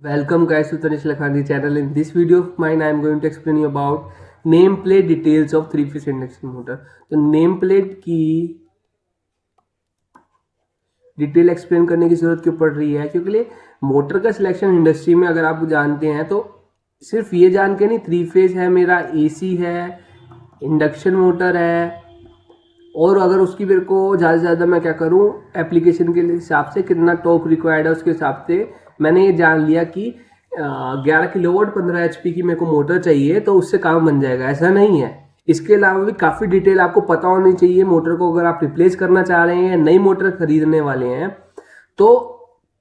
Welcome guys to Tanish Lakhani channel. In this video of mine I am going to explain you about nameplate details of 3-phase induction motor. तो nameplate की detail explain करने की जरूरत क्यों पड़ रही है, क्योंकि मोटर का सिलेक्शन इंडस्ट्री में अगर आप जानते हैं तो सिर्फ ये जान के नहीं 3 फेज है मेरा, AC है, इंडक्शन मोटर है, और अगर उसकी मेरे को ज़्यादा से ज़्यादा मैं क्या करूँ एप्लीकेशन के हिसाब से कितना टॉर्क रिक्वायर्ड है उसके हिसाब से मैंने ये जान लिया कि 11 किलोवाट 15 HP की मेरे को मोटर चाहिए तो उससे काम बन जाएगा। ऐसा नहीं है, इसके अलावा भी काफ़ी डिटेल आपको पता होनी चाहिए मोटर को। अगर आप रिप्लेस करना चाह रहे हैं, नई मोटर खरीदने वाले हैं, तो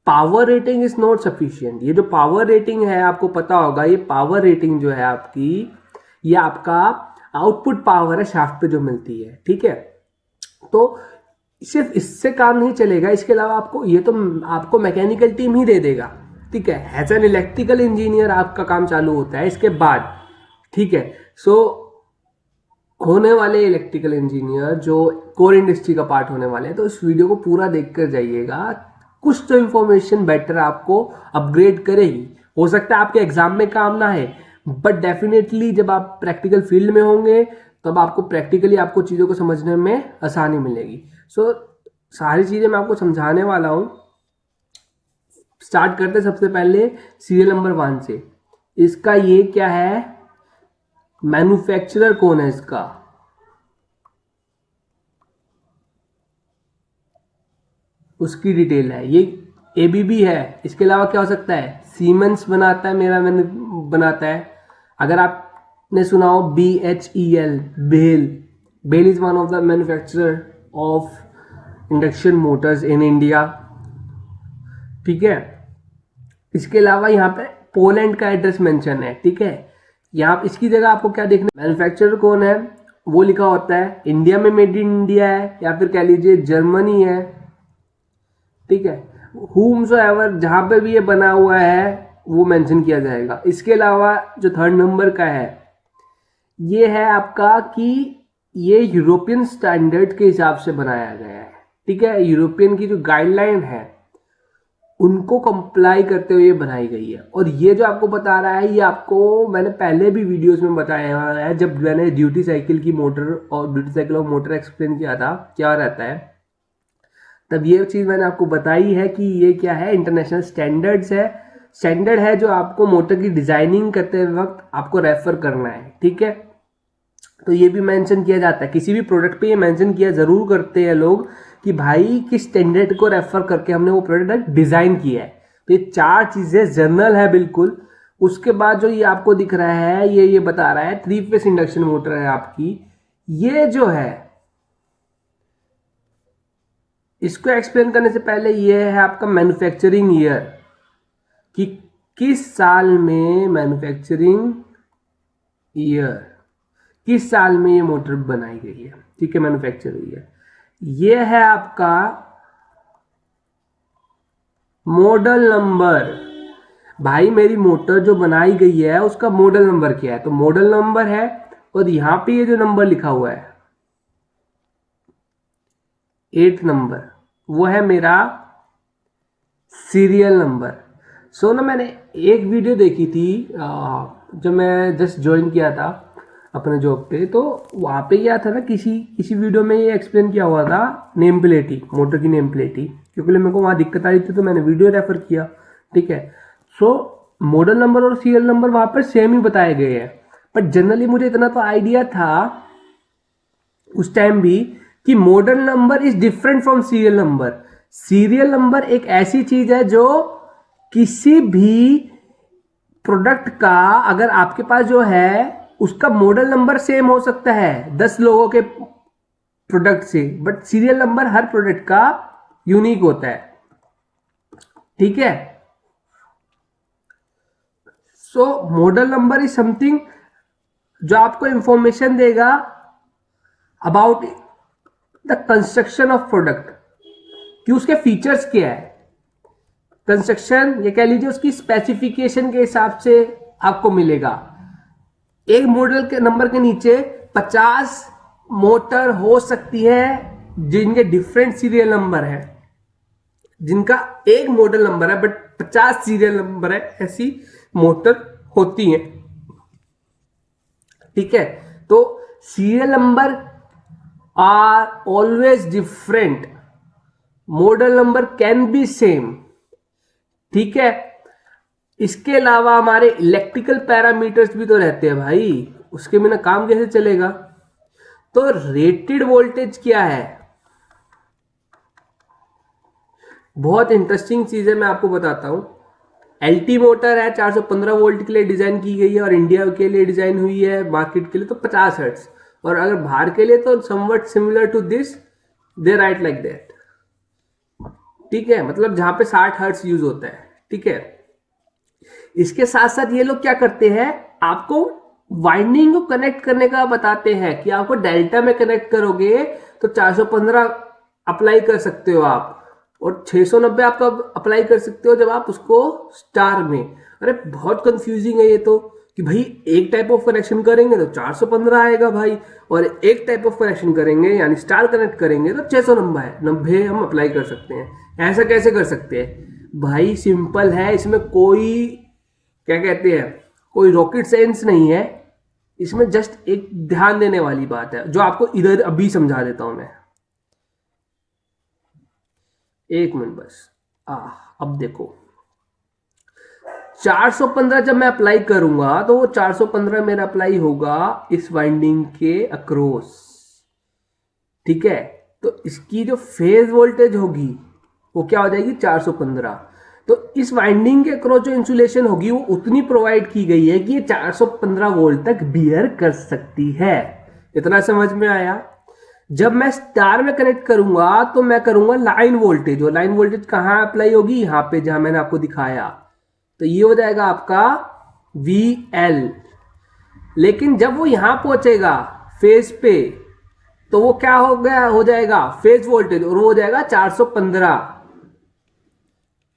power rating is not sufficient. ये जो पावर रेटिंग है आपको पता होगा, ये पावर रेटिंग जो है आपकी, ये आपका आउटपुट पावर है शाफ्ट पे जो मिलती है, ठीक है। तो सिर्फ इससे काम नहीं चलेगा, इसके अलावा आपको ये तो आपको मैकेनिकल टीम ही दे देगा, ठीक है। एज एन इलेक्ट्रिकल इंजीनियर आपका काम चालू होता है इसके बाद, ठीक है। सो होने वाले इलेक्ट्रिकल इंजीनियर जो कोर इंडस्ट्री का पार्ट होने वाले हैं, तो इस वीडियो को पूरा देख कर जाइएगा। कुछ तो इंफॉर्मेशन बेटर आपको अपग्रेड करेगी। हो सकता है आपके एग्जाम में काम ना है, बट डेफिनेटली जब आप प्रैक्टिकल फील्ड में होंगे तब आपको प्रैक्टिकली आपको चीज़ों को समझने में आसानी मिलेगी। सो सारी चीज़ें मैं आपको समझाने वाला हूँ। स्टार्ट करते सबसे पहले सीरियल नंबर 1 से। इसका ये क्या है, मैन्युफैक्चरर कौन है इसका, उसकी डिटेल है। ये ABB है, इसके अलावा क्या हो सकता है, सीमेंस बनाता है, मैंने बनाता है। अगर आपने सुना हो BHEL, BHEL is one of the manufacturer of induction motors in India, ठीक है। इसके अलावा यहाँ पे पोलैंड का एड्रेस मेंशन है, ठीक है। यहाँ इसकी जगह आपको क्या देखना, मैन्युफैक्चरर कौन है वो लिखा होता है। इंडिया में मेड इन इंडिया है या फिर कह लीजिए जर्मनी है, ठीक है। whomsoever जहाँ पे भी ये बना हुआ है वो मेंशन किया जाएगा। इसके अलावा जो 3rd नंबर का है, ये है आपका कि ये यूरोपियन स्टैंडर्ड के हिसाब से बनाया गया है, ठीक है। यूरोपियन की जो गाइडलाइन है उनको कंप्लाई करते हुए बनाई गई है। और ये जो आपको बता रहा है, ये आपको मैंने पहले भी वीडियोस में बताया है, जब मैंने ड्यूटी साइकिल की मोटर और duty cycle of motor explain किया था क्या रहता है, तब ये चीज़ मैंने आपको बताई है कि ये क्या है, इंटरनेशनल स्टैंडर्ड्स है। स्टैंडर्ड है जो आपको मोटर की डिजाइनिंग करते वक्त आपको रेफर करना है, ठीक है। तो ये भी मेंशन किया जाता है, किसी भी प्रोडक्ट पे ये मेंशन किया जरूर करते हैं लोग कि भाई किस स्टैंडर्ड को रेफर करके हमने वो प्रोडक्ट डिजाइन किया है। तो ये 4 चीजें जनरल है बिल्कुल। उसके बाद जो ये आपको दिख रहा है, ये बता रहा है 3 फेज इंडक्शन मोटर है आपकी। ये जो है, इसको एक्सप्लेन करने से पहले ये है आपका मैन्युफैक्चरिंग ईयर, कि किस साल में मैन्युफैक्चरिंग ईयर, किस साल में ये मोटर बनाई गई है, ठीक है, मैन्युफैक्चरिंग ईयर। ये है आपका मॉडल नंबर। भाई मेरी मोटर जो बनाई गई है उसका मॉडल नंबर क्या है, तो मॉडल नंबर है, और यहां पे ये जो नंबर लिखा हुआ है 8 नंबर, वो है मेरा सीरियल नंबर। सो ना मैंने एक वीडियो देखी थी जब मैं जस्ट ज्वाइन किया था अपने जॉब पे, तो वहाँ पे क्या था ना, किसी वीडियो में ये एक्सप्लेन किया हुआ था नेम प्लेट ही, मोटर की नेम प्लेट ही, क्योंकि मेरे को वहाँ दिक्कत आ रही थी तो मैंने वीडियो रेफर किया, ठीक है। सो मॉडल नंबर और सीरियल नंबर वहाँ पर सेम ही बताए गए हैं, बट जनरली मुझे इतना तो आइडिया था उस टाइम भी कि model number is different from serial number. Serial number एक ऐसी चीज है जो किसी भी प्रोडक्ट का, अगर आपके पास जो है उसका मॉडल नंबर सेम हो सकता है 10 लोगों के प्रोडक्ट से, but serial number her product का यूनिक होता है, ठीक है। सो मॉडल नंबर इज समथिंग जो आपको इंफॉर्मेशन देगा about the construction of product, कि उसके फीचर्स क्या है। कंस्ट्रक्शन ये कह लीजिए उसकी स्पेसिफिकेशन के हिसाब से आपको मिलेगा। एक मॉडल के नंबर के नीचे 50 मोटर हो सकती है जिनके डिफरेंट सीरियल नंबर है, जिनका एक मॉडल नंबर है बट 50 सीरियल नंबर है, ऐसी मोटर होती है। ठीक है, तो serial number are always different, model number can be same. ठीक है, इसके अलावा हमारे इलेक्ट्रिकल पैरामीटर्स भी तो रहते हैं भाई, उसके बिना काम कैसे चलेगा। तो रेटेड वोल्टेज क्या है, बहुत इंटरेस्टिंग चीज है, मैं आपको बताता हूं। एलटी मोटर है, 415 वोल्ट के लिए डिजाइन की गई है और इंडिया के लिए डिजाइन हुई है, मार्केट के लिए तो 50 हर्ट्ज, और अगर बाहर के लिए तो somewhat similar to this, they write like that. ठीक है, मतलब जहां पे 60 हर्ट्ज यूज होता है। ठीक है, इसके साथ साथ ये लोग क्या करते हैं, आपको वाइंडिंग को कनेक्ट करने का बताते हैं कि आपको डेल्टा में कनेक्ट करोगे तो 415 अप्लाई कर सकते हो आप, और 690 आपका अप्लाई कर सकते हो जब आप उसको स्टार में। अरे बहुत कंफ्यूजिंग है ये तो, कि भाई एक टाइप ऑफ कनेक्शन करेंगे तो 415 आएगा भाई, और एक टाइप ऑफ कनेक्शन करेंगे यानी स्टार कनेक्ट करेंगे तो 690 हम अप्लाई कर सकते हैं। ऐसा कैसे कर सकते हैं भाई, सिंपल है, इसमें कोई क्या कहते हैं, कोई रॉकेट साइंस नहीं है, इसमें जस्ट एक ध्यान देने वाली बात है जो आपको इधर अभी समझा देता हूं मैं। एक मिनट बस। अब देखो, 415 जब मैं अप्लाई करूंगा तो वो 415 मेरा अप्लाई होगा इस वाइंडिंग के अक्रॉस। ठीक है, तो इसकी जो फेज वोल्टेज होगी वो क्या हो जाएगी, 415। तो इस वाइंडिंग के अक्रॉस जो इंसुलेशन होगी वो उतनी प्रोवाइड की गई है कि ये 415 वोल्ट तक बियर कर सकती है। इतना समझ में आया। जब मैं स्टार में कनेक्ट करूंगा तो मैं करूंगा लाइन वोल्टेज, और लाइन वोल्टेज कहां अप्लाई होगी, यहां पे जहां मैंने आपको दिखाया, तो ये हो जाएगा आपका VL। लेकिन जब वो यहां पहुंचेगा फेज पे तो वो क्या हो गया, हो जाएगा फेज वोल्टेज, और वो हो जाएगा 415।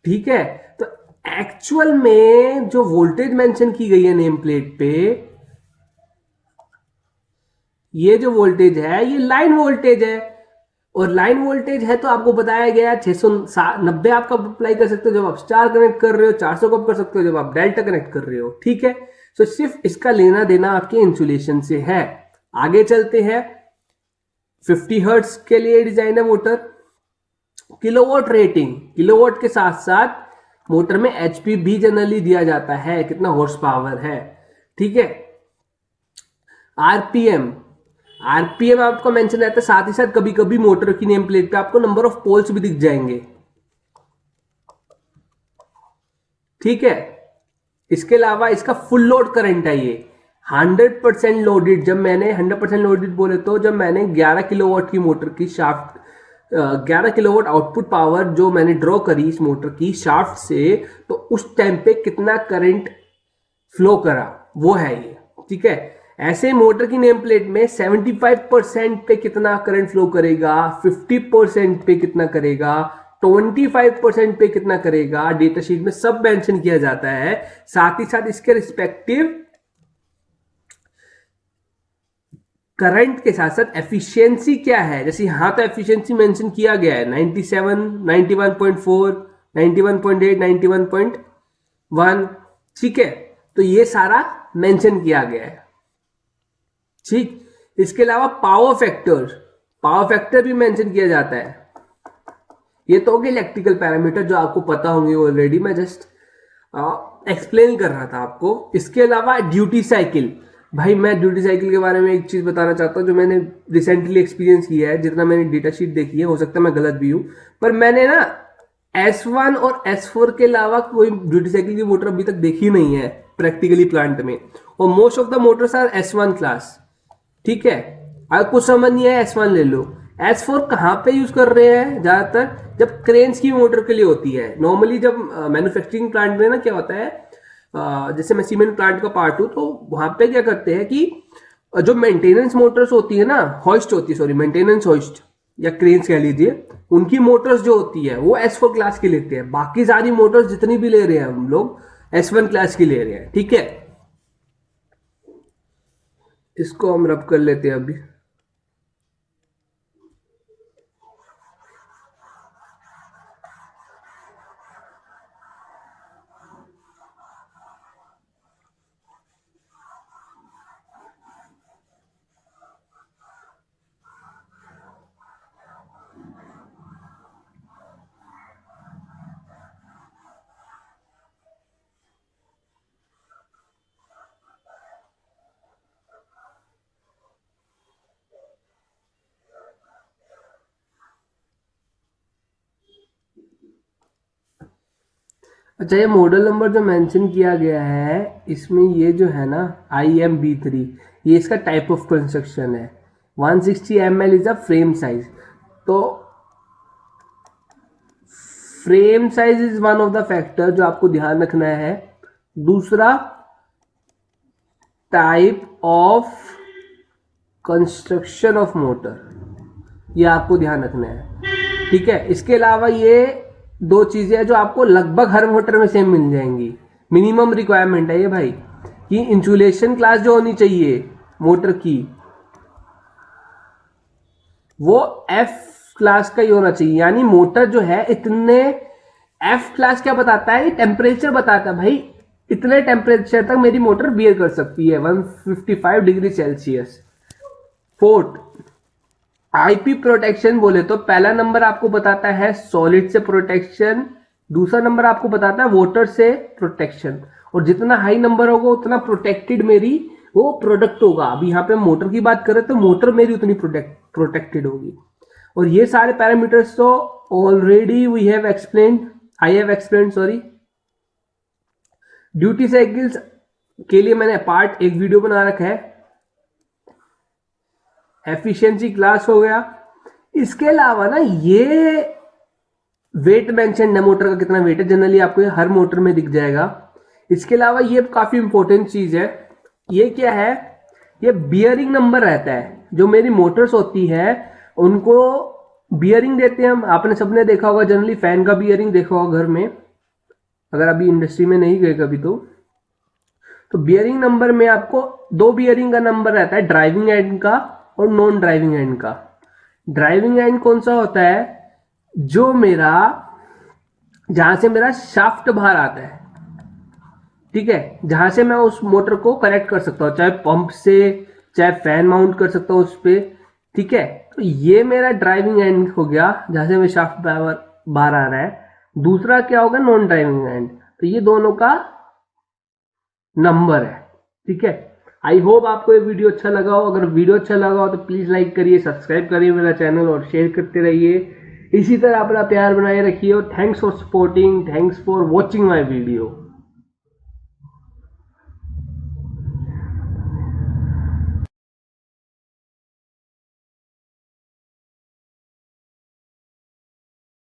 ठीक है, तो एक्चुअल में जो वोल्टेज मेंशन की गई है नेम प्लेट पे, ये जो वोल्टेज है ये लाइन वोल्टेज है, और लाइन वोल्टेज है तो आपको बताया गया 690 आप कब अप्लाई कर सकते हो, जब आप स्टार कनेक्ट कर रहे हो, 400 कब कर सकते हो, जब आप डेल्टा कनेक्ट कर रहे हो। ठीक है, तो सिर्फ इसका लेना देना आपके इंसुलेशन से है। आगे चलते हैं, 50 हर्ट्ज के लिए डिजाइन है मोटर। किलोवाट रेटिंग, किलोवाट के साथ साथ मोटर में एचपी भी जनरली दिया जाता है, कितना हॉर्स पावर है। ठीक है, आरपीएम, आरपीएम आपको मेंशन रहता है, साथ ही साथ कभी कभी मोटर की नेम प्लेट पे आपको नंबर ऑफ पोल्स भी दिख जाएंगे। ठीक है, इसके अलावा इसका फुल लोड करंट है, ये 100% लोडेड। जब मैंने 100% लोडेड बोले तो जब मैंने 11 किलोवाट की मोटर की शाफ्ट, 11 किलोवाट आउटपुट पावर जो मैंने ड्रॉ करी इस मोटर की शाफ्ट से, तो उस टाइम पे कितना करंट फ्लो करा वो है ये। ठीक है, ऐसे मोटर की नेम प्लेट में 75% पे कितना करंट फ्लो करेगा, 50% पे कितना करेगा, 25% पे कितना करेगा, डेटा शीट में सब मेंशन किया जाता है। साथ ही साथ इसके रिस्पेक्टिव करंट के साथ साथ एफिशिएंसी क्या है, जैसे यहां तो एफिशिएंसी मेंशन किया गया है 97, 91.4, 91.8, 91.1। ठीक है, तो ये सारा मेंशन किया गया है। ठीक, इसके अलावा पावर फैक्टर, पावर फैक्टर भी मेंशन किया जाता है। ये तो हो गए इलेक्ट्रिकल पैरामीटर जो आपको पता होंगे ऑलरेडी, मैं जस्ट एक्सप्लेन कर रहा था आपको। इसके अलावा ड्यूटी साइकिल, भाई मैं ड्यूटी साइकिल के बारे में एक चीज बताना चाहता हूं जो मैंने रिसेंटली एक्सपीरियंस किया है, जितना मैंने डेटा शीट देखी है, हो सकता है मैं गलत भी हूं, पर मैंने ना S1 और S4 के अलावा कोई ड्यूटी साइकिल की मोटर अभी तक देखी नहीं है प्रैक्टिकली प्लांट में, और most of the motors are S1 class. ठीक है, अगर कुछ समझ नहीं है S1 ले लो। S4 कहाँ पे यूज कर रहे हैं ज्यादातर, जब क्रेन्स की मोटर के लिए होती है। नॉर्मली जब मैन्युफैक्चरिंग प्लांट में ना क्या होता है, जैसे मैं सीमेंट प्लांट का पार्ट हूं, तो वहां पे क्या करते हैं कि जो मेंटेनेंस मोटर्स होती है ना, हॉइस्ट होती है, सॉरी मेंटेनेंस हॉइस्ट या क्रेन्स कह लीजिए, उनकी मोटर्स जो होती है वो S4 क्लास की लेते हैं। बाकी सारी मोटर्स जितनी भी ले रहे हैं हम लोग S1 क्लास की ले रहे हैं। ठीक है, इसको हम रब कर लेते हैं अभी। अच्छा, ये मॉडल नंबर जो मेंशन किया गया है इसमें ये जो है ना IMB3, ये इसका टाइप ऑफ कंस्ट्रक्शन है। 160 ml is a frame size. तो frame size is one of the factor जो आपको ध्यान रखना है। दूसरा, type of construction of motor, ये आपको ध्यान रखना है। ठीक है, इसके अलावा ये दो चीजें हैं जो आपको लगभग हर मोटर में सेम मिल जाएंगी। मिनिमम रिक्वायरमेंट है ये भाई कि इंसुलेशन क्लास जो होनी चाहिए मोटर की वो F क्लास का ही होना चाहिए। यानी मोटर जो है इतने, F क्लास क्या बताता है, टेम्परेचर बताता है भाई इतने टेम्परेचर तक मेरी मोटर बियर कर सकती है, 155 degree Celsius. Fourth, IP protection बोले तो पहला नंबर आपको बताता है सॉलिड से प्रोटेक्शन, दूसरा नंबर आपको बताता है वाटर से प्रोटेक्शन। और जितना हाई नंबर होगा उतना प्रोटेक्टेड मेरी वो प्रोडक्ट होगा। अभी यहाँ पे मोटर की बात करें तो मोटर मेरी उतनी प्रोटेक्टेड होगी। और ये सारे पैरामीटर्स तो already we have explained, I have explained sorry. Duty cycles के लिए मैंने पार्ट एक वीडियो बना रखा है। एफिशिएंसी क्लास हो गया। इसके अलावा ना ये वेट मेंशन है, मोटर का कितना वेट है, जनरली आपको ये हर मोटर में दिख जाएगा। इसके अलावा ये काफी इंपॉर्टेंट चीज है, ये क्या है, ये बियरिंग नंबर रहता है। जो मेरी मोटर्स होती है उनको बियरिंग देते हैं हम। आपने सबने देखा होगा जनरली फैन का बियरिंग देखा होगा घर में, अगर अभी इंडस्ट्री में नहीं गए कभी तो बियरिंग नंबर में आपको दो बियरिंग का नंबर रहता है, ड्राइविंग एंड का और नॉन ड्राइविंग एंड का। ड्राइविंग एंड कौन सा होता है, जो मेरा जहां से मेरा शाफ्ट बाहर आता है, ठीक है, जहां से मैं उस मोटर को कनेक्ट कर सकता हूं, चाहे पंप से चाहे फैन माउंट कर सकता हूं उस पर। ठीक है, तो ये मेरा ड्राइविंग एंड हो गया जहां से मेरा शाफ्ट बाहर आ रहा है। दूसरा क्या होगा, नॉन ड्राइविंग एंड। तो ये दोनों का नंबर है। ठीक है, आई होप आपको ये वीडियो अच्छा लगा हो। अगर वीडियो अच्छा लगा हो तो प्लीज लाइक करिए, सब्सक्राइब करिए मेरा चैनल और शेयर करते रहिए। इसी तरह अपना प्यार बनाए रखिए और thanks for supporting, thanks for watching my video.